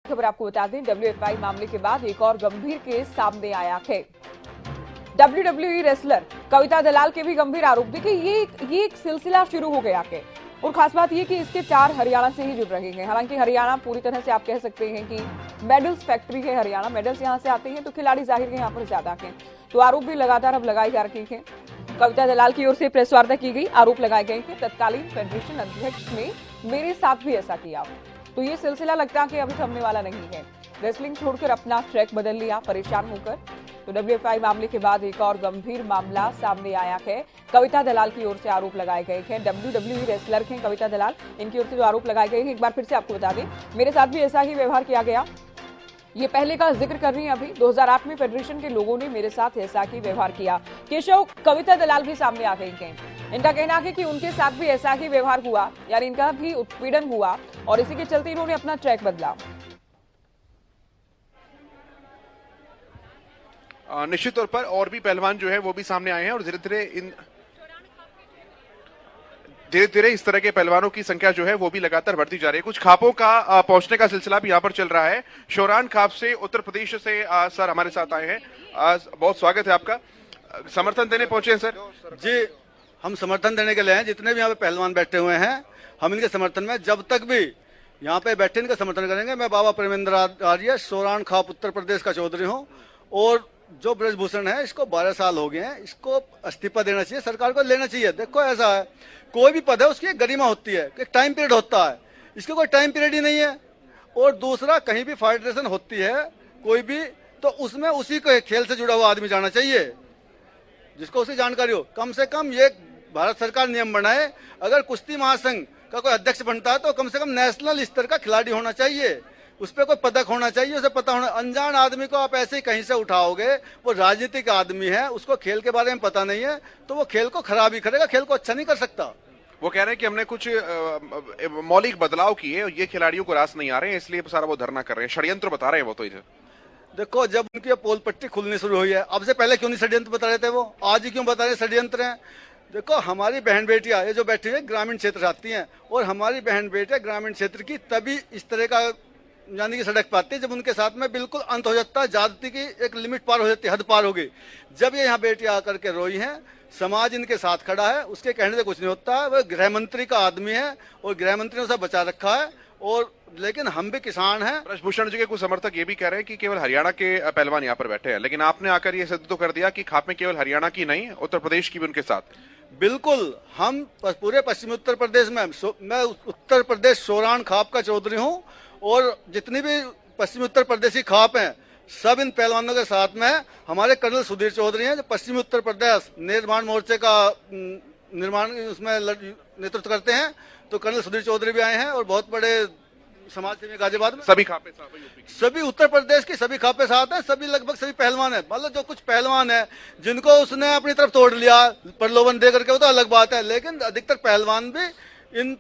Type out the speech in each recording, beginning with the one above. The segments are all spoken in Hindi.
खबर आपको बता दें, WFI मामले के बाद एक और गंभीर केस सामने आया है। WWE रेसलर कविता दलाल के भी गंभीर आरोप। देखिए ये एक सिलसिला शुरू हो गया है और खास बात ये कि इसके 4 हरियाणा से ही जुड़ रहे हैं। हालांकि हरियाणा पूरी तरह से आप कह सकते हैं कि मेडल्स फैक्ट्री है हरियाणा, मेडल्स यहां से आते हैं तो खिलाड़ी जाहिर है यहां पर ज्यादा हैं, तो आरोप भी लगातार अब लगाए जा रहे हैं। कविता दलाल की ओर से प्रेस वार्ता की गई, आरोप लगाए गए कि तत्कालीन फेडरेशन अध्यक्ष ने मेरे साथ भी ऐसा किया। तो ये सिलसिला लगता है कि अभी थमने वाला नहीं है। रेसलिंग छोड़कर अपना ट्रैक बदल लिया परेशान होकर। तो WFI मामले के बाद एक और गंभीर मामला सामने आया है। कविता दलाल की ओर से आरोप लगाए गए हैं। WWE रेसलर हैं कविता दलाल, इनकी ओर से जो आरोप लगाए गए हैं, एक बार फिर से आपको बता दें, मेरे साथ भी ऐसा ही व्यवहार किया गया। ये पहले का जिक्र कर रही हैं अभी। 2008 में फेडरेशन के लोगों ने मेरे साथ ऐसा ही व्यवहार किया। केशव, कविता दलाल भी सामने आ गई हैं। इनका कहना है कि उनके साथ भी ऐसा ही व्यवहार हुआ, यानी इनका भी उत्पीड़न हुआ और इसी के चलते इन्होंने अपना ट्रैक बदला। निश्चित तौर पर और भी पहलवान जो है वो भी सामने आए हैं और धीरे धीरे इस तरह के पहलवानों की संख्या जो है वो भी लगातार बढ़ती जा रही है। कुछ खापों का पहुंचने का सिलसिला भी यहाँ पर चल रहा है। शोरान खाप से उत्तर प्रदेश से सर हमारे साथ आए हैं। बहुत स्वागत है आपका। समर्थन देने पहुंचे हैं सर? जी, हम समर्थन देने के लिए हैं। जितने भी यहाँ पे पहलवान बैठे हुए हैं, हम इनके समर्थन में जब तक भी यहाँ पे बैठे इनका समर्थन करेंगे। मैं बाबा प्रेमेंद्र आर्य, शोरान खाप उत्तर प्रदेश का चौधरी हूँ। और जो ब्रजभूषण है, इसको 12 साल हो गए हैं, इसको इस्तीफा देना चाहिए, सरकार को लेना चाहिए। देखो ऐसा है, कोई भी पद है उसकी एक गरिमा होती है, एक टाइम पीरियड होता है, इसके कोई टाइम पीरियड ही नहीं है। और दूसरा, कहीं भी फेडरेशन होती है कोई भी, तो उसमें उसी को खेल से जुड़ा हुआ आदमी जाना चाहिए, जिसको उसकी जानकारी हो। कम से कम ये भारत सरकार नियम बनाए, अगर कुश्ती महासंघ का कोई अध्यक्ष बनता है तो कम से कम नेशनल स्तर का खिलाड़ी होना चाहिए, उस पर कोई पदक होना चाहिए, उसे पता होना। अनजान आदमी को आप ऐसे ही कहीं से उठाओगे, वो राजनीतिक आदमी है, उसको खेल के बारे में पता नहीं है, तो वो खेल को खराब ही करेगा, खेल को अच्छा नहीं कर सकता। वो कह रहे हैं कि हमने कुछ मौलिक बदलाव किए और ये खिलाड़ियों को रास नहीं आ रहे हैं, इसलिए सारा वो धरना कर रहे हैं, षड्यंत्र बता रहे हैं वो। तो इधर देखो, जब उनकी पोल पट्टी खुलनी शुरू हुई है, अब से पहले क्यों नहीं षड्यंत्र बता रहे थे वो? आज ही क्यों बता रहे षड्यंत्र हैं? देखो, हमारी बहन बेटियां ये जो बैठी हुई ग्रामीण क्षेत्र से आती हैं, और हमारी बहन बेटियां ग्रामीण क्षेत्र की तभी इस तरह का यानी कि सड़क पाती है जब उनके साथ में बिल्कुल अंत हो जाता है, ज्यादती की एक लिमिट पार हो जाती है, हद पार हो गई। जब ये यहाँ बेटियां आकर के रोई हैं, समाज इनके साथ खड़ा है, उसके कहने से कुछ नहीं होता है। वह गृह मंत्री का आदमी है और गृह मंत्री ने उसे बचा रखा है। और लेकिन हम भी किसान हैं। ब्रजभूषण जी के कुछ समर्थक ये भी कह रहे हैं कि केवल हरियाणा के पहलवान यहाँ पर बैठे हैं, लेकिन आपने आकर ये सिद्ध तो कर दिया कि खाप में केवल हरियाणा की नहीं, उत्तर प्रदेश की भी उनके साथ। बिल्कुल, हम पूरे पश्चिमी उत्तर प्रदेश में, मैं उत्तर प्रदेश शोरान खाप का चौधरी हूँ, और जितनी भी पश्चिमी उत्तर प्रदेशी खाप हैं सब इन पहलवानों के साथ में है। हमारे कर्नल सुधीर चौधरी हैं जो पश्चिमी उत्तर प्रदेश निर्माण मोर्चे का निर्माण उसमें नेतृत्व करते हैं, तो कर्नल सुधीर चौधरी भी आए हैं। और बहुत बड़े समाज सेवी गाजियाबाद में सभी खापे साथ, सभी उत्तर प्रदेश की सभी खापे साथ हैं, सभी लगभग सभी पहलवान है। मतलब जो कुछ पहलवान है जिनको उसने अपनी तरफ तोड़ लिया प्रलोभन दे करके, वो तो अलग बात है, लेकिन अधिकतर पहलवान भी इन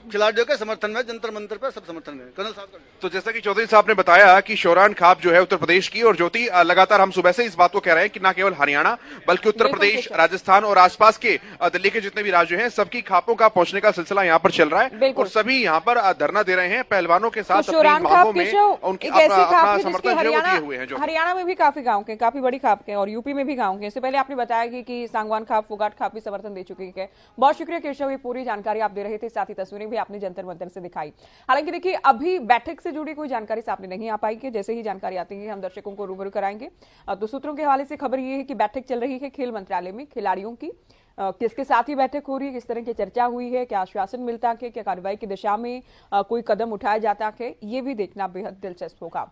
खिलाड़ियों के समर्थन में जंतर मंतर पर सब समर्थन है। कर्नल साहब, तो जैसा कि चौधरी साहब ने बताया कि शोरान खाप जो है उत्तर प्रदेश की, और ज्योति लगातार हम सुबह से इस बात को कह रहे हैं कि ना केवल हरियाणा बल्कि उत्तर प्रदेश, राजस्थान और आसपास के दिल्ली के जितने भी राज्य हैं, सबकी खापों का पहुंचने का सिलसिला यहाँ पर चल रहा है और सभी यहाँ पर धरना दे रहे हैं पहलवानों के साथ, अपनी मांगों में उनकी अपना समर्थन जो दिए हुए हैं। हरियाणा में भी काफी गाँव के, काफी बड़ी खाप के, और यूपी में भी गाँव के। इससे पहले आपने बताया कि सांगवान खाप, फुगाट खाप भी समर्थन दे चुकी है। बहुत शुक्रिया केशव, ये पूरी जानकारी आप दे रहे थे, साथ ही तस्वीरें भी आपने जंतर मंतर से दिखाई। हालांकि देखिए, अभी बैठक से जुड़ी कोई जानकारी सामने नहीं आ पाई है। जैसे ही जानकारी आती है हम दर्शकों को रूबरू कराएंगे। तो सूत्रों के हवाले से खबर यह है कि बैठक चल रही है खेल मंत्रालय में खिलाड़ियों की। किसके साथ ही बैठक हो रही है, किस तरह की चर्चा हुई है, क्या आश्वासन मिलता है, क्या कार्रवाई की दिशा में कोई कदम उठाया जाता है, ये भी देखना बेहद दिलचस्प होगा।